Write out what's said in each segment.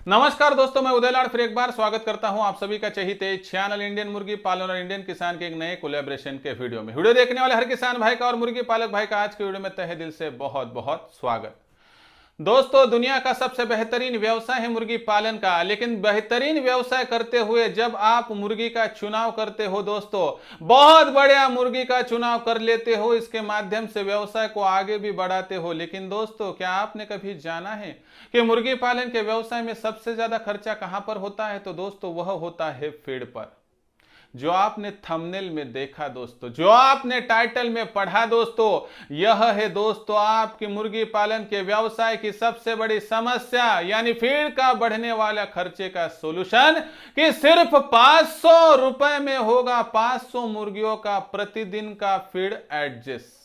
नमस्कार दोस्तों, मैं उदयलाल फिर एक बार स्वागत करता हूं आप सभी का चहीते चैनल इंडियन मुर्गी पालन और इंडियन किसान के एक नए कोलैबोरेशन के वीडियो में। वीडियो देखने वाले हर किसान भाई का और मुर्गी पालक भाई का आज के वीडियो में तहे दिल से बहुत बहुत स्वागत। दोस्तों, दुनिया का सबसे बेहतरीन व्यवसाय है मुर्गी पालन का, लेकिन बेहतरीन व्यवसाय करते हुए जब आप मुर्गी का चुनाव करते हो दोस्तों, बहुत बढ़िया मुर्गी का चुनाव कर लेते हो, इसके माध्यम से व्यवसाय को आगे भी बढ़ाते हो। लेकिन दोस्तों, क्या आपने कभी जाना है कि मुर्गी पालन के व्यवसाय में सबसे ज्यादा खर्चा कहां पर होता है? तो दोस्तों, वह होता है फीड पर। जो आपने थंबनेल में देखा दोस्तों, जो आपने टाइटल में पढ़ा दोस्तों, यह है दोस्तों आपकी मुर्गी पालन के व्यवसाय की सबसे बड़ी समस्या, यानी फीड का बढ़ने वाला खर्चे का सोल्यूशन कि सिर्फ 500 रुपए में होगा 500 मुर्गियों का प्रतिदिन का फीड एडजस्ट।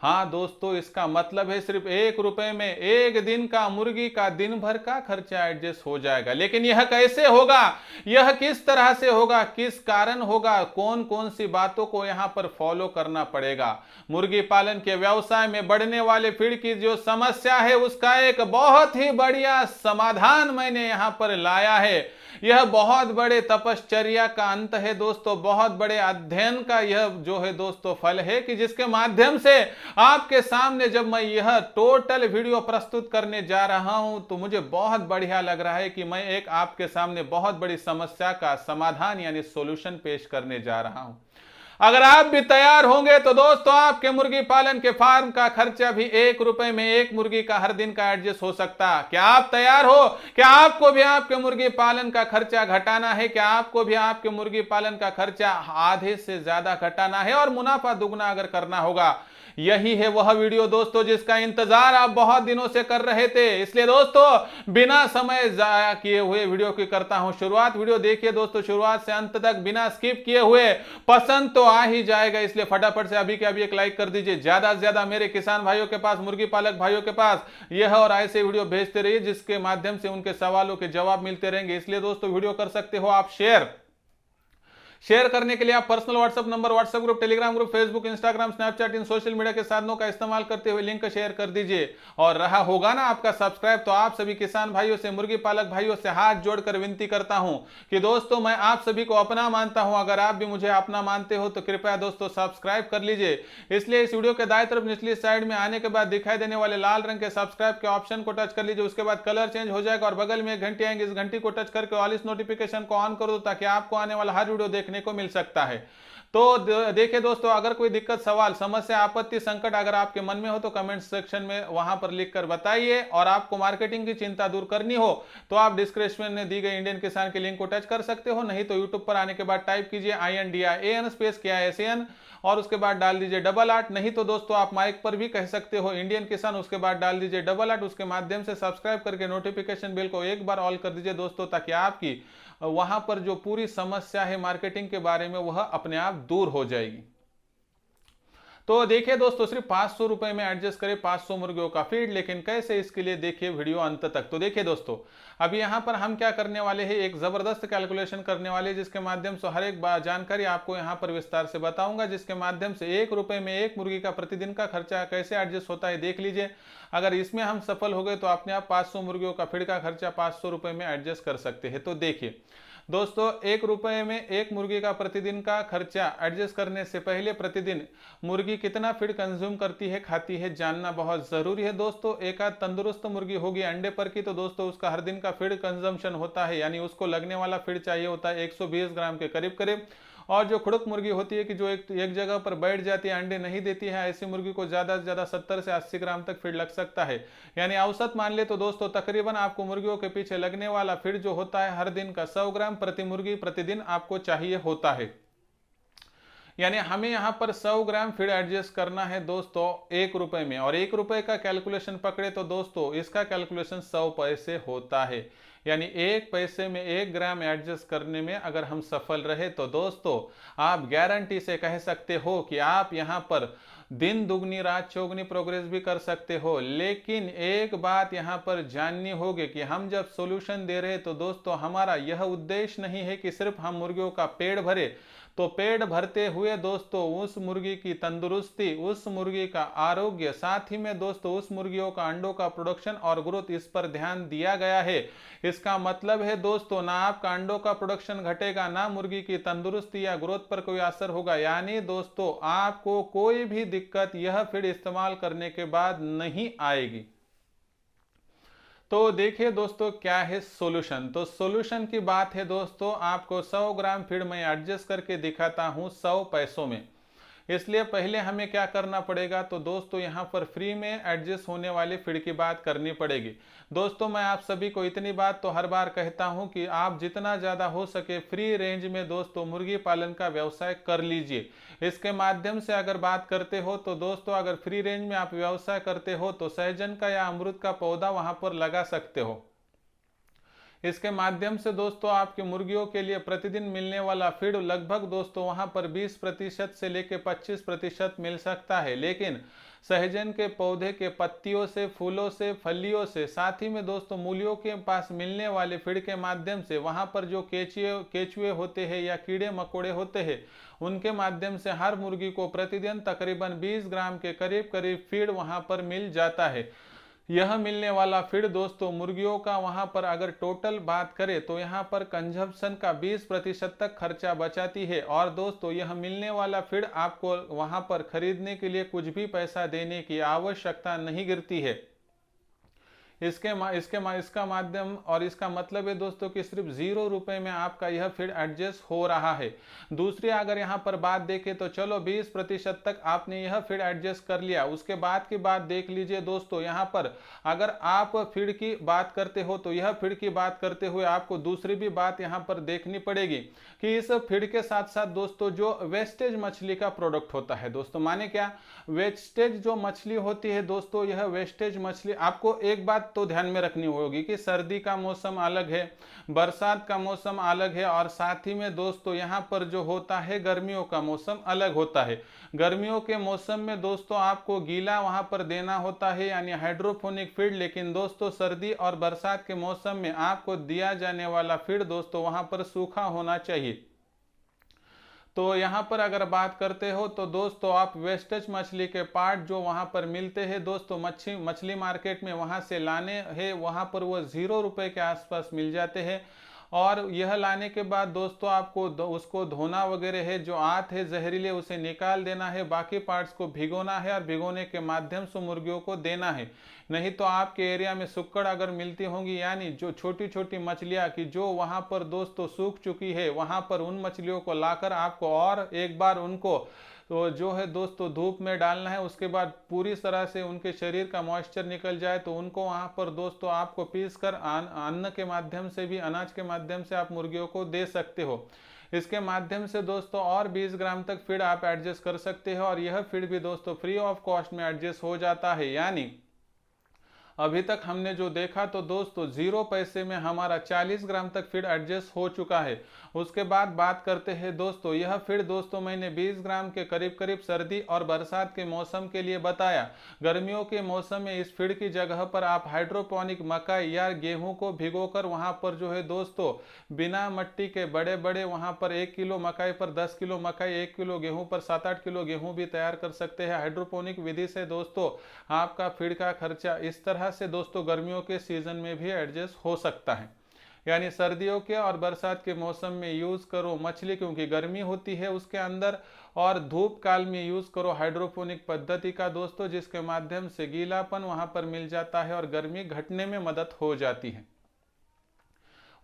हाँ दोस्तों, इसका मतलब है सिर्फ 1 रुपए में एक दिन का मुर्गी का दिन भर का खर्चा एडजस्ट हो जाएगा। लेकिन यह कैसे होगा, यह किस तरह से होगा, किस कारण होगा, कौन कौन सी बातों को यहां पर फॉलो करना पड़ेगा? मुर्गी पालन के व्यवसाय में बढ़ने वाले फीड की जो समस्या है, उसका एक बहुत ही बढ़िया समाधान मैंने यहां पर लाया है। यह बहुत बड़े तपश्चर्या का अंत है दोस्तों, बहुत बड़े अध्ययन का यह जो है दोस्तों फल है कि जिसके माध्यम से आपके सामने जब मैं यह टोटल वीडियो प्रस्तुत करने जा रहा हूं, तो मुझे बहुत बढ़िया लग रहा है कि मैं एक आपके सामने बहुत बड़ी समस्या का समाधान यानी सॉल्यूशन पेश करने जा रहा हूं। अगर आप भी तैयार होंगे तो दोस्तों, आपके मुर्गी पालन के फार्म का खर्चा भी 1 रुपए में एक मुर्गी का हर दिन का एडजस्ट हो सकता है। क्या आप तैयार हो? क्या आपको भी आपके मुर्गी पालन का खर्चा घटाना है? क्या आपको भी आपके मुर्गी पालन का खर्चा आधे से ज्यादा घटाना है और मुनाफा दुगना अगर करना होगा? यही है वह वीडियो दोस्तों जिसका इंतजार आप बहुत दिनों से कर रहे थे। इसलिए दोस्तों, बिना समय जाया किए हुए वीडियो की करता हूं शुरुआत। वीडियो देखिए दोस्तों शुरुआत से अंत तक बिना स्किप किए हुए, पसंद तो आ ही जाएगा, इसलिए फटाफट से अभी के अभी एक लाइक कर दीजिए। ज्यादा से ज्यादा मेरे किसान भाइयों के पास, मुर्गी पालक भाइयों के पास यह और ऐसे वीडियो भेजते रहिए जिसके माध्यम से उनके सवालों के जवाब मिलते रहेंगे। इसलिए दोस्तों, वीडियो कर सकते हो आप शेयर करने के लिए आप personal WhatsApp number, WhatsApp group, Telegram group, Facebook, Instagram, Snapchat, इन सोशल मीडिया के साधनों का इस्तेमाल करते हुए लिंक शेयर कर दीजिए। और रहा होगा ना आपका सब्सक्राइब, तो आप सभी किसान भाइयों से, मुर्गी पालक भाइयों से हाथ जोड़कर विनती करता हूं कि दोस्तों, मैं आप सभी को अपना मानता हूं। अगर आप भी मुझे अपना मानते हो तो कृपया दोस्तों सब्सक्राइब कर लीजिए। इसलिए इस वीडियो के दाएं तरफ निचली साइड में आने के बाद दिखाई देने वाले लाल रंग के सब्सक्राइब के ऑप्शन को टच कर लीजिए। उसके बाद कलर चेंज हो जाएगा और बगल में एक घंटी आएंगे, इस घंटी को टच करके ऑल इस नोटिफिकेशन को ऑन कर दो ताकि आपको आने वाला हर वीडियो देखने को मिल सकता है। तो देखिए दोस्तों, अगर कोई दिक्कत, सवाल, समस्या, आपत्ति, संकट अगर आपके मन में हो तो कमेंट सेक्शन में वहां पर लिखकर बताइए। और आपको मार्केटिंग की चिंता दूर करनी हो तो आप डिस्क्रिप्शन में दी गई इंडियन किसान के लिंक को टच कर सकते हो। नहीं तो यूट्यूब पर आने के बाद टाइप कीजिए INDIAN स्पेस KISAN और उसके बाद डाल दीजिए 888। नहीं तो दोस्तों, आप माइक पर भी कह सकते हो इंडियन किसान, उसके बाद डाल दीजिए 888। उसके माध्यम से सब्सक्राइब करके नोटिफिकेशन बेल को एक बार ऑल कर दीजिए दोस्तों, ताकि आपकी वहां पर जो पूरी समस्या है मार्केटिंग के बारे में वह अपने आप दूर हो जाएगी। तो देखिए दोस्तों, सिर्फ 500 रुपए में एडजस्ट करें 500 मुर्गियों का फीड, लेकिन कैसे, इसके लिए देखिए वीडियो अंत तक। तो देखिए दोस्तों, अभी यहां पर हम क्या करने वाले हैं, एक जबरदस्त कैलकुलेशन करने वाले हैं जिसके माध्यम से हर एक जानकारी आपको यहां पर विस्तार से बताऊंगा, जिसके माध्यम से 1 रुपए में एक मुर्गी का प्रतिदिन का खर्चा कैसे एडजस्ट होता है देख लीजिए। अगर इसमें हम सफल हो गए तो अपने आप 500 मुर्गियों का फीड का खर्चा 500 रुपए में एडजस्ट कर सकते हैं। तो देखिए दोस्तों, 1 रुपए में एक मुर्गी का प्रतिदिन का खर्चा एडजस्ट करने से पहले प्रतिदिन मुर्गी कितना फीड कंज्यूम करती है, खाती है, जानना बहुत जरूरी है दोस्तों। एक आध तंदुरुस्त मुर्गी होगी अंडे पर की, तो दोस्तों उसका हर दिन का फीड कंजम्पशन होता है, यानी उसको लगने वाला फीड चाहिए होता है 120 ग्राम के करीब करीब। और जो खुड़क मुर्गी होती है कि जो एक जगह पर बैठ जाती है, अंडे नहीं देती है, ऐसी मुर्गी को ज्यादा से ज्यादा 70 से 80 ग्राम तक फीड लग सकता है। यानी औसत मान ले तो दोस्तों तकरीबन आपको मुर्गियों के पीछे लगने वाला फीड जो होता है हर दिन का 100 ग्राम प्रति मुर्गी प्रतिदिन आपको चाहिए होता है। यानी हमें यहां पर 100 ग्राम फीड एडजस्ट करना है दोस्तों 1 रुपए में। और 1 रुपए का कैलकुलेशन पकड़े तो दोस्तों इसका कैलकुलेशन 100 पैसे होता है। यानी 1 पैसे में 1 ग्राम एडजस्ट करने में अगर हम सफल रहे तो दोस्तों आप गारंटी से कह सकते हो कि आप यहां पर दिन दुगनी रात चौगनी प्रोग्रेस भी कर सकते हो। लेकिन एक बात यहाँ पर जाननी होगी कि हम जब सॉल्यूशन दे रहे हैं तो दोस्तों हमारा यह उद्देश्य नहीं है कि सिर्फ हम मुर्गियों का पेट भरे, तो पेट भरते हुए दोस्तों उस मुर्गी की तंदुरुस्ती, उस मुर्गी का आरोग्य, साथ ही में दोस्तों उस मुर्गियों का अंडों का प्रोडक्शन और ग्रोथ, इस पर ध्यान दिया गया है। इसका मतलब है दोस्तों ना आपका अंडों का प्रोडक्शन घटेगा, ना मुर्गी की तंदुरुस्ती या ग्रोथ पर कोई असर होगा। यानी दोस्तों आपको कोई भी दिक्कत यह फीड इस्तेमाल करने के बाद नहीं आएगी। तो देखिए दोस्तों क्या है सॉल्यूशन। तो सॉल्यूशन की बात है दोस्तों, आपको 100 ग्राम फीड मैं एडजस्ट करके दिखाता हूं 100 पैसों में। इसलिए पहले हमें क्या करना पड़ेगा, तो दोस्तों यहाँ पर फ्री में एडजस्ट होने वाली फीड की बात करनी पड़ेगी। दोस्तों मैं आप सभी को इतनी बात तो हर बार कहता हूँ कि आप जितना ज़्यादा हो सके फ्री रेंज में दोस्तों मुर्गी पालन का व्यवसाय कर लीजिए। इसके माध्यम से अगर बात करते हो तो दोस्तों अगर फ्री रेंज में आप व्यवसाय करते हो तो सहजन का या अमरूद का पौधा वहाँ पर लगा सकते हो। इसके माध्यम से दोस्तों आपकी मुर्गियों के लिए प्रतिदिन मिलने वाला फीड लगभग दोस्तों वहां पर 20% से लेकर 25% मिल सकता है। लेकिन सहजन के पौधे के पत्तियों से, फूलों से, फलियों से, साथ ही में दोस्तों मूलियों के पास मिलने वाले फीड के माध्यम से वहां पर जो केचुए होते हैं या कीड़े मकोड़े होते हैं उनके माध्यम से हर मुर्गी को प्रतिदिन तकरीबन 20 ग्राम के करीब करीब फीड वहां पर मिल जाता है। यह मिलने वाला फीड दोस्तों मुर्गियों का वहां पर अगर टोटल बात करें तो यहाँ पर कंजप्शन का 20% तक खर्चा बचाती है। और दोस्तों यह मिलने वाला फीड आपको वहां पर खरीदने के लिए कुछ भी पैसा देने की आवश्यकता नहीं गिरती है। इसका माध्यम और इसका मतलब है दोस्तों कि सिर्फ 0 रुपए में आपका यह फीड एडजस्ट हो रहा है। दूसरी अगर यहाँ पर बात देखें तो चलो 20% तक आपने यह फीड एडजस्ट कर लिया, उसके बाद की बात देख लीजिए दोस्तों। यहाँ पर अगर आप फीड की बात करते हो तो यह फीड की बात करते हुए आपको दूसरी भी बात यहाँ पर देखनी पड़ेगी कि इस फीड के साथ साथ दोस्तों जो वेस्टेज मछली का प्रोडक्ट होता है दोस्तों, माने क्या, वेस्टेज जो मछली होती है दोस्तों, यह वेस्टेज मछली आपको एक बात तो ध्यान में रखनी होगी कि सर्दी का मौसम अलग है, बरसात का मौसम अलग है, और साथ ही में दोस्तों यहाँ पर जो होता है गर्मियों का मौसम अलग होता है। गर्मियों के मौसम में दोस्तों आपको गीला वहां पर देना होता है यानी हाइड्रोपोनिक फीड, लेकिन दोस्तों सर्दी और बरसात के मौसम में आपको दिया जाने वाला फीड दोस्तों वहां पर सूखा होना चाहिए। तो यहाँ पर अगर बात करते हो तो दोस्तों आप वेस्टेज मछली के पार्ट जो वहाँ पर मिलते हैं दोस्तों मछली मार्केट में वहाँ से लाने हैं, वहाँ पर वो 0 रुपए के आसपास मिल जाते हैं। और यह लाने के बाद दोस्तों आपको उसको धोना वगैरह है, जो आंत है जहरीले उसे निकाल देना है, बाकी पार्ट्स को भिगोना है और भिगोने के माध्यम से मुर्गियों को देना है। नहीं तो आपके एरिया में सुक्कड़ अगर मिलती होंगी यानी जो छोटी छोटी मछलियां की जो वहां पर दोस्तों सूख चुकी है, वहां पर उन मछलियों को लाकर आपको और एक बार उनको तो जो है दोस्तों धूप में डालना है। उसके बाद पूरी तरह से उनके शरीर का मॉइस्चर निकल जाए तो उनको वहां पर दोस्तों आपको पीस कर अन्न के माध्यम से भी, अनाज के माध्यम से आप मुर्गियों को दे सकते हो। इसके माध्यम से दोस्तों और 20 ग्राम तक फीड आप एडजस्ट कर सकते हो और यह फीड भी दोस्तों फ्री ऑफ कॉस्ट में एडजस्ट हो जाता है। यानी अभी तक हमने जो देखा तो दोस्तों 0 पैसे में हमारा 40 ग्राम तक फीड एडजस्ट हो चुका है। उसके बाद बात करते हैं दोस्तों, यह फीड दोस्तों मैंने 20 ग्राम के करीब करीब सर्दी और बरसात के मौसम के लिए बताया। गर्मियों के मौसम में इस फीड की जगह पर आप हाइड्रोपोनिक मकई या गेहूं को भिगोकर वहां पर जो है दोस्तों बिना मट्टी के बड़े बड़े वहां पर 1 किलो मकई पर 10 किलो मकई, 1 किलो गेहूं पर 7-8 किलो गेहूं भी तैयार कर सकते हैं। हाइड्रोपोनिक विधि से दोस्तों आपका फीड का खर्चा इस तरह से दोस्तों गर्मियों के सीजन में भी एडजस्ट हो सकता है। यानी सर्दियों के और बरसात के मौसम में यूज करो मछली क्योंकि गर्मी होती है उसके अंदर, और धूप काल में यूज करो हाइड्रोपोनिक पद्धति का दोस्तों, जिसके माध्यम से गीलापन वहां पर मिल जाता है और गर्मी घटने में मदद हो जाती है।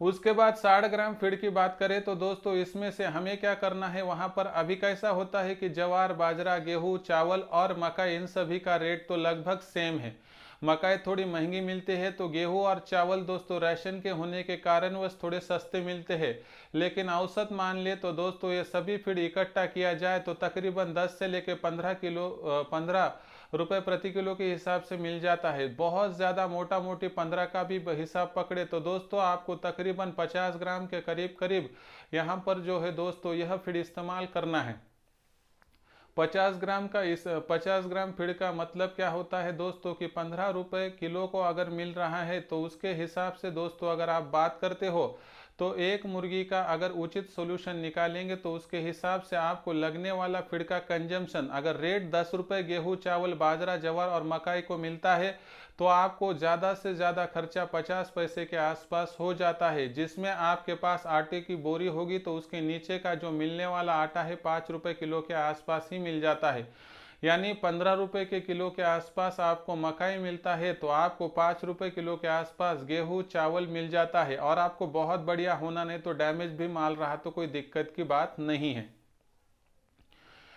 उसके बाद 60 ग्राम फीड की बात करें तो दोस्तों इसमें से हमें क्या करना है, वहां पर अभी कैसा होता है कि ज्वार, बाजरा, गेहूं, चावल और मकई इन सभी का रेट तो लगभग सेम है। मकई थोड़ी महंगी मिलती है तो गेहूं और चावल दोस्तों राशन के होने के कारणवश थोड़े सस्ते मिलते हैं। लेकिन औसत मान ले तो दोस्तों ये सभी फीड इकट्ठा किया जाए तो तकरीबन 10 से लेकर 15 रुपए प्रति किलो के हिसाब से मिल जाता है। बहुत ज़्यादा मोटा मोटी 15 का भी हिसाब पकड़े तो दोस्तों आपको तकरीबन 50 ग्राम के करीब करीब यहाँ पर जो है दोस्तों यह फीड इस्तेमाल करना है। 50 ग्राम का, इस 50 ग्राम फीड का मतलब क्या होता है दोस्तों कि 15 रुपये किलो को अगर मिल रहा है तो उसके हिसाब से दोस्तों अगर आप बात करते हो तो एक मुर्गी का अगर उचित सोल्यूशन निकालेंगे तो उसके हिसाब से आपको लगने वाला फीड का कंजम्पशन, अगर रेट 10 रुपये गेहूं, चावल, बाजरा, जवार और मकाई को मिलता है तो आपको ज़्यादा से ज़्यादा खर्चा 50 पैसे के आसपास हो जाता है, जिसमें आपके पास आटे की बोरी होगी तो उसके नीचे का जो मिलने वाला आटा है 5 रुपये किलो के आसपास ही मिल जाता है। यानी 15 रुपये के किलो के आसपास आपको मकाई मिलता है तो आपको 5 रुपये किलो के आसपास गेहूं, चावल मिल जाता है, और आपको बहुत बढ़िया होना नहीं तो डैमेज भी माल रहा तो कोई दिक्कत की बात नहीं है।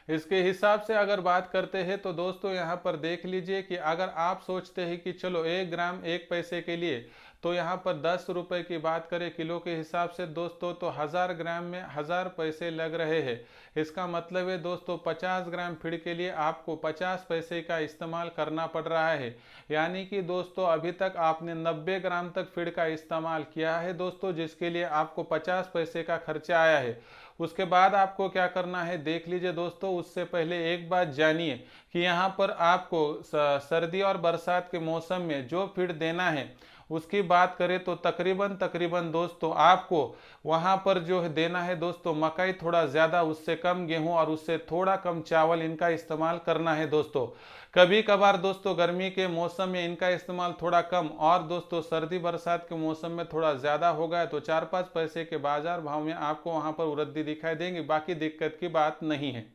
इसके हिसाब से अगर बात करते हैं तो दोस्तों यहाँ पर देख लीजिए कि अगर आप सोचते हैं कि चलो 1 ग्राम 1 पैसे के लिए, तो यहाँ पर 10 रुपये की बात करें किलो के हिसाब से दोस्तों तो 1000 ग्राम में 1000 पैसे लग रहे हैं। इसका मतलब है दोस्तों 50 ग्राम फीड के लिए आपको 50 पैसे का इस्तेमाल करना पड़ रहा है। यानी कि दोस्तों अभी तक आपने 90 ग्राम तक फीड का इस्तेमाल किया है दोस्तों, जिसके लिए आपको 50 पैसे का खर्चा आया है। उसके बाद आपको क्या करना है देख लीजिए दोस्तों। उससे पहले एक बात जानिए कि यहाँ पर आपको सर्दी और बरसात के मौसम में जो फीड देना है उसकी बात करें तो तकरीबन दोस्तों आपको वहाँ पर जो है देना है दोस्तों मकई थोड़ा ज़्यादा, उससे कम गेहूं और उससे थोड़ा कम चावल इनका इस्तेमाल करना है दोस्तों। कभी कभार दोस्तों गर्मी के मौसम में इनका इस्तेमाल थोड़ा कम और दोस्तों सर्दी बरसात के मौसम में थोड़ा ज़्यादा हो गया तो 4-5 पैसे के बाजार भाव में आपको वहाँ पर वृद्धि दिखाई देंगी, बाकी दिक्कत की बात नहीं है।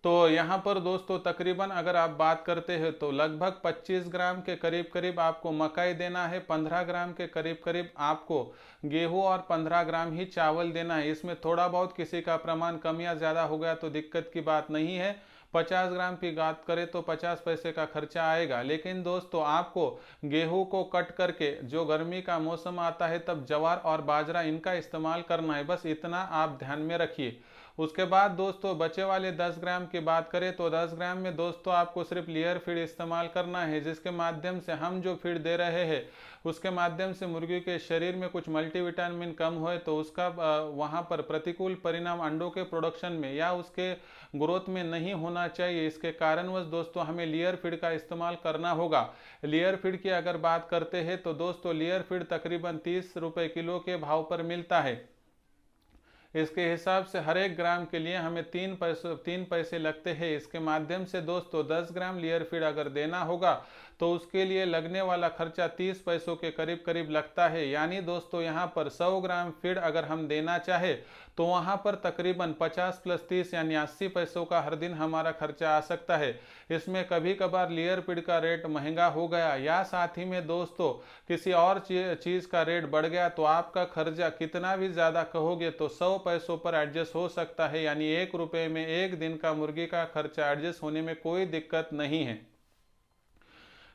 तो यहाँ पर दोस्तों तकरीबन अगर आप बात करते हैं तो लगभग 25 ग्राम के करीब आपको मकई देना है, 15 ग्राम के करीब आपको गेहूं और 15 ग्राम ही चावल देना है। इसमें थोड़ा बहुत किसी का प्रमाण कम या ज़्यादा हो गया तो दिक्कत की बात नहीं है। 50 ग्राम की बात करें तो 50 पैसे का खर्चा आएगा, लेकिन दोस्तों आपको गेहूं को कट करके जो गर्मी का मौसम आता है तब जवार और बाजरा इनका इस्तेमाल करना है, बस इतना आप ध्यान में रखिए। उसके बाद दोस्तों बचे वाले 10 ग्राम की बात करें तो 10 ग्राम में दोस्तों आपको सिर्फ लेयर फीड इस्तेमाल करना है, जिसके माध्यम से हम जो फीड दे रहे हैं उसके माध्यम से मुर्गी के शरीर में कुछ मल्टीविटामिन कम होए तो उसका वहाँ पर प्रतिकूल परिणाम अंडों के प्रोडक्शन में या उसके ग्रोथ में नहीं होना चाहिए। इसके कारणवश दोस्तों हमें लेयर फीड का इस्तेमाल करना होगा। लेयर फीड की अगर बात करते हैं तो दोस्तों लेयर फीड तकरीबन 30 रुपये किलो के भाव पर मिलता है। इसके हिसाब से हर 1 ग्राम के लिए हमें 3 पैसे लगते हैं। इसके माध्यम से दोस्तों 10 ग्राम लेयर फीड अगर देना होगा तो उसके लिए लगने वाला खर्चा 30 पैसों के करीब लगता है। यानी दोस्तों यहाँ पर 100 ग्राम फीड अगर हम देना चाहे तो वहाँ पर तकरीबन 50 + 30 यानी 80 पैसों का हर दिन हमारा खर्चा आ सकता है। इसमें कभी कभार लेयर फीड का रेट महंगा हो गया या साथ ही में दोस्तों किसी और चीज़ का रेट बढ़ गया तो आपका खर्चा कितना भी ज़्यादा कहोगे तो 100 पैसों पर एडजस्ट हो सकता है। यानी 1 रुपये में 1 दिन का मुर्गी का खर्चा एडजस्ट होने में कोई दिक्कत नहीं है।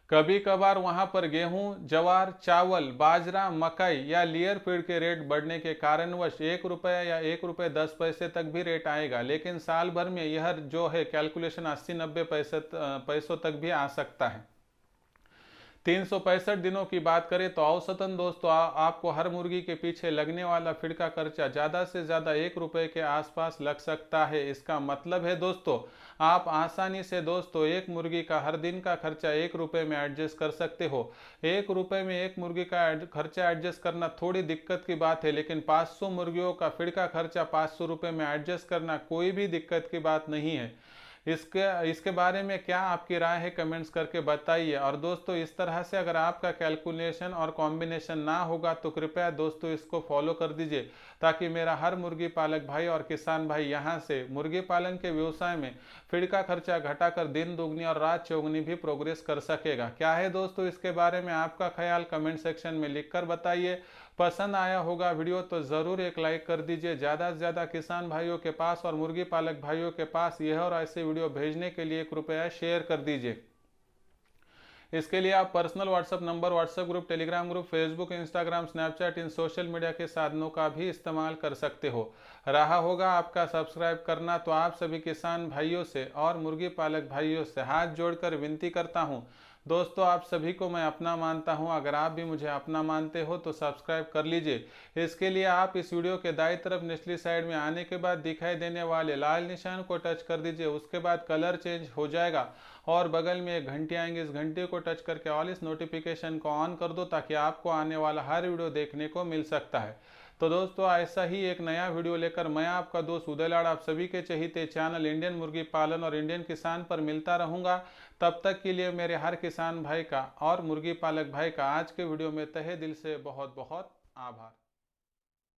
कभी कभार वहां पर गेहूं, जवार, चावल, बाजरा, मकई या लेयर फीड के रेट बढ़ने के कारणवश 1 रुपये या 1 रुपये 10 पैसे तक भी रेट आएगा, लेकिन साल भर में यह जो है कैलकुलेशन 80-90 पैसों तक भी आ सकता है। 365 दिनों की बात करें तो औसतन दोस्तों आपको हर मुर्गी के पीछे लगने वाला फीड का खर्चा ज़्यादा से ज़्यादा 1 रुपये के आसपास लग सकता है। इसका मतलब है दोस्तों आप आसानी से दोस्तों एक मुर्गी का हर दिन का खर्चा 1 रुपये में एडजस्ट कर सकते हो। 1 रुपये में एक मुर्गी का खर्चा एडजस्ट करना थोड़ी दिक्कत की बात है, लेकिन 500 मुर्गियों का फीड का खर्चा 500 रुपये में एडजस्ट करना कोई भी दिक्कत की बात नहीं है। इसके बारे में क्या आपकी राय है कमेंट्स करके बताइए। और दोस्तों इस तरह से अगर आपका कैलकुलेशन और कॉम्बिनेशन ना होगा तो कृपया दोस्तों इसको फॉलो कर दीजिए, ताकि मेरा हर मुर्गी पालक भाई और किसान भाई यहाँ से मुर्गी पालन के व्यवसाय में फीड का खर्चा घटाकर दिन दोगुनी और रात चौगुनी भी प्रोग्रेस कर सकेगा। क्या है दोस्तों इसके बारे में आपका ख्याल कमेंट सेक्शन में लिखकर बताइए। पसंद आया होगा वीडियो तो ज़रूर एक लाइक कर दीजिए। ज़्यादा से ज़्यादा किसान भाइयों के पास और मुर्गी पालक भाइयों के पास यह और ऐसे वीडियो भेजने के लिए कृपया शेयर कर दीजिए। इसके लिए आप personal WhatsApp number, WhatsApp group, Telegram group, Facebook, Instagram, Snapchat इन सोशल मीडिया के साधनों का भी इस्तेमाल कर सकते हो। रहा होगा आपका सब्सक्राइब करना, तो आप सभी किसान भाइयों से और मुर्गी पालक भाइयों से हाथ जोड़कर विनती करता हूं, दोस्तों आप सभी को मैं अपना मानता हूं। अगर आप भी मुझे अपना मानते हो तो सब्सक्राइब कर लीजिए। इसके लिए आप इस वीडियो के दाईं तरफ निचली साइड में आने के बाद दिखाई देने वाले लाल निशान को टच कर दीजिए। उसके बाद कलर चेंज हो जाएगा और बगल में एक घंटी आएंगे, इस घंटी को टच करके ऑल इस नोटिफिकेशन को ऑन कर दो ताकि आपको आने वाला हर वीडियो देखने को मिल सकता है। तो दोस्तों ऐसा ही एक नया वीडियो लेकर मैं आपका दोस्त उदय लाड आप सभी के चहीते चैनल इंडियन मुर्गी पालन और इंडियन किसान पर मिलता रहूंगा। तब तक के लिए मेरे हर किसान भाई का और मुर्गी पालक भाई का आज के वीडियो में तहे दिल से बहुत बहुत आभार।